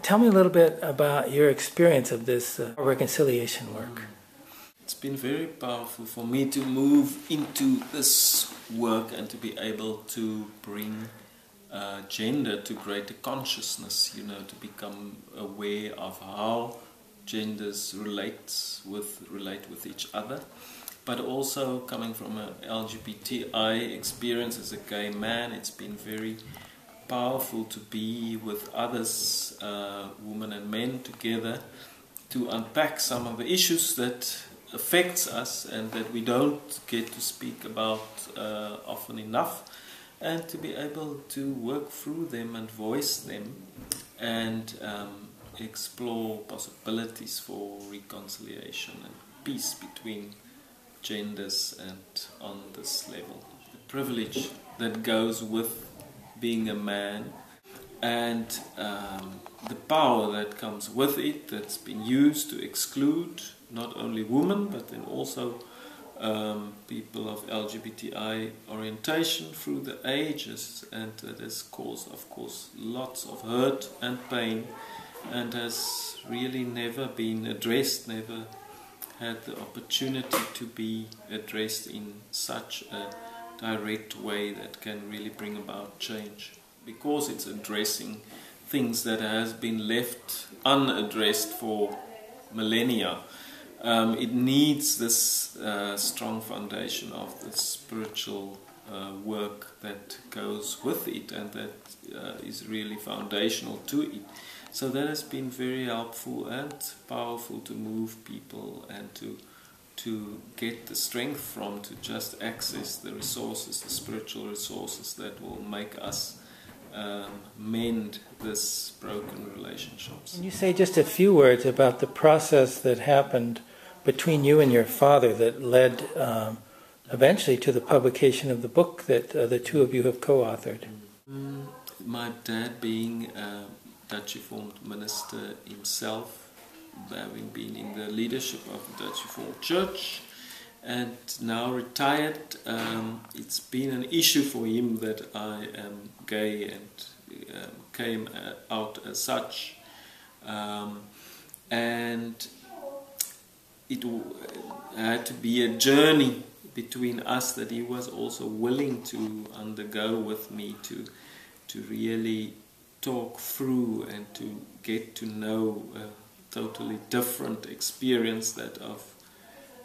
Tell me a little bit about your experience of this reconciliation work. It's been very powerful for me to move into this work and to be able to bring gender to greater consciousness, to become aware of how genders relate with each other. But also coming from an LGBTI experience as a gay man, it's been very powerful to be with others, women and men together, to unpack some of the issues that affects us and that we don't get to speak about often enough, and to be able to work through them and voice them and explore possibilities for reconciliation and peace between genders and on this level. The privilege that goes with being a man and the power that comes with it, that's been used to exclude not only women but then also people of LGBTI orientation through the ages, and that has caused, of course, lots of hurt and pain and has really never been addressed, never had the opportunity to be addressed in such a direct way that can really bring about change, because it's addressing things that has been left unaddressed for millennia. It needs this strong foundation of the spiritual work that goes with it and that is really foundational to it. So that has been very helpful and powerful to move people and to get the strength from, to just access the resources, the spiritual resources that will make us mend this broken relationships. Can you say just a few words about the process that happened between you and your father that led eventually to the publication of the book that the two of you have co-authored? My dad, being a Dutch Reformed minister himself, having been in the leadership of the Dutch Reformed Church and now retired, it's been an issue for him that I am gay and came out as such, and it had to be a journey between us that he was also willing to undergo with me, to really talk through and to get to know a totally different experience, that of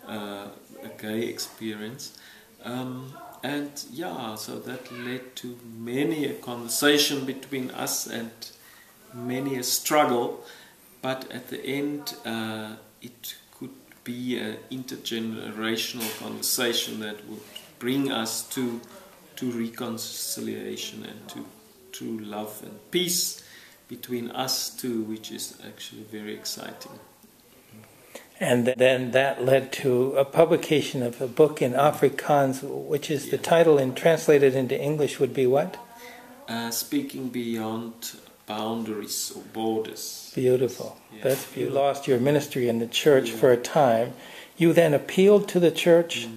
a gay experience. And yeah, so that led to many a conversation between us and many a struggle, but at the end it could be an intergenerational conversation that would bring us to reconciliation and to true love and peace between us two, which is actually very exciting. And then that led to a publication of a book in Afrikaans, which is the title, and translated into English would be what? Speaking Beyond Boundaries or Borders. Beautiful. Yeah. That's beautiful. You lost your ministry in the church for a time. You then appealed to the church.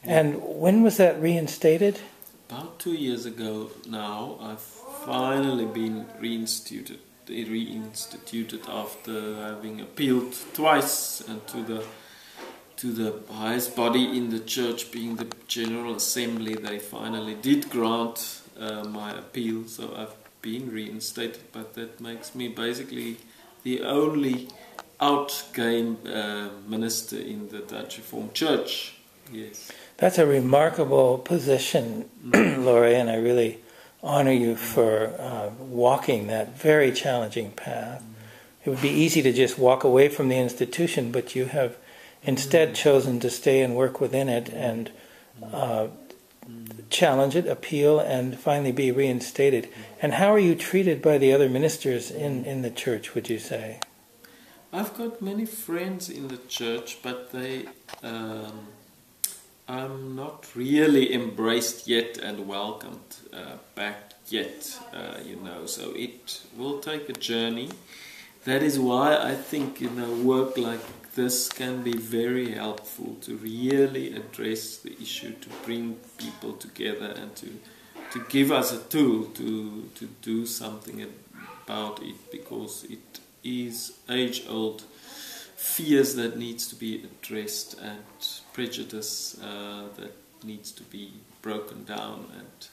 And when was that reinstated? About 2 years ago now. I've finally been reinstituted after having appealed twice, and to the highest body in the church, being the General Assembly. They finally did grant my appeal, so I've been reinstated, but that makes me basically the only out-gay minister in the Dutch Reformed Church. Yes. That's a remarkable position, Laurie, and I really honor you for walking that very challenging path. It would be easy to just walk away from the institution, but you have instead chosen to stay and work within it and challenge it, appeal, and finally be reinstated. And how are you treated by the other ministers in the church, would you say? I've got many friends in the church, but they... I'm not really embraced yet and welcomed back yet, so it will take a journey. That is why I think, work like this can be very helpful to really address the issue, to bring people together and to give us a tool to do something about it, because it is age-old fears that needs to be addressed, and prejudice that needs to be broken down, and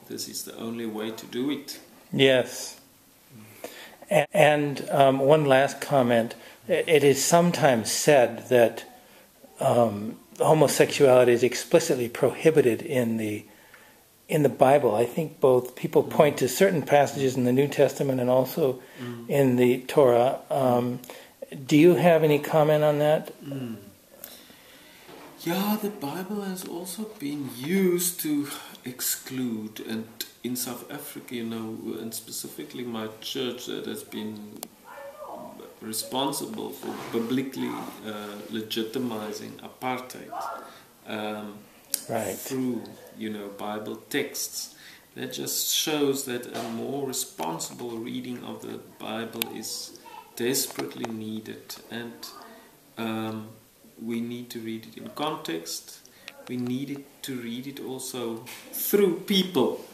this is the only way to do it. Yes. And one last comment. It is sometimes said that homosexuality is explicitly prohibited in the Bible. I think both people point to certain passages in the New Testament and also in the Torah. Do you have any comment on that? Yeah, the Bible has also been used to exclude, and in South Africa, and specifically my church, that has been responsible for publicly legitimizing apartheid through, Bible texts. That just shows that a more responsible reading of the Bible is desperately needed, and we need to read it in context. We need to read it also through people,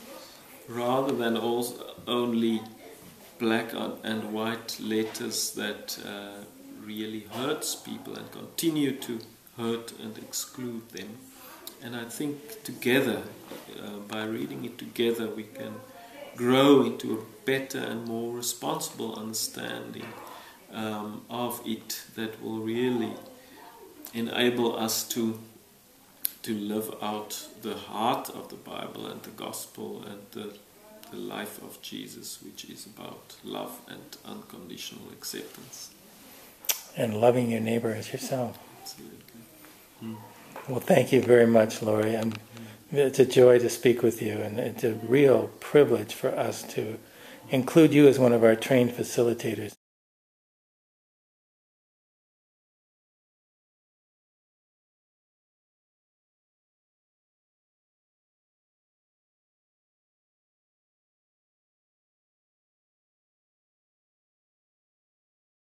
rather than only black and white letters that really hurts people and continue to hurt and exclude them. And I think together, by reading it together, we can grow into a better and more responsible understanding of it, that will really enable us to live out the heart of the Bible and the gospel and the life of Jesus, which is about love and unconditional acceptance. And loving your neighbor as yourself. Absolutely. Well, thank you very much, Laurie. It's a joy to speak with you, and it's a real privilege for us to include you as one of our trained facilitators.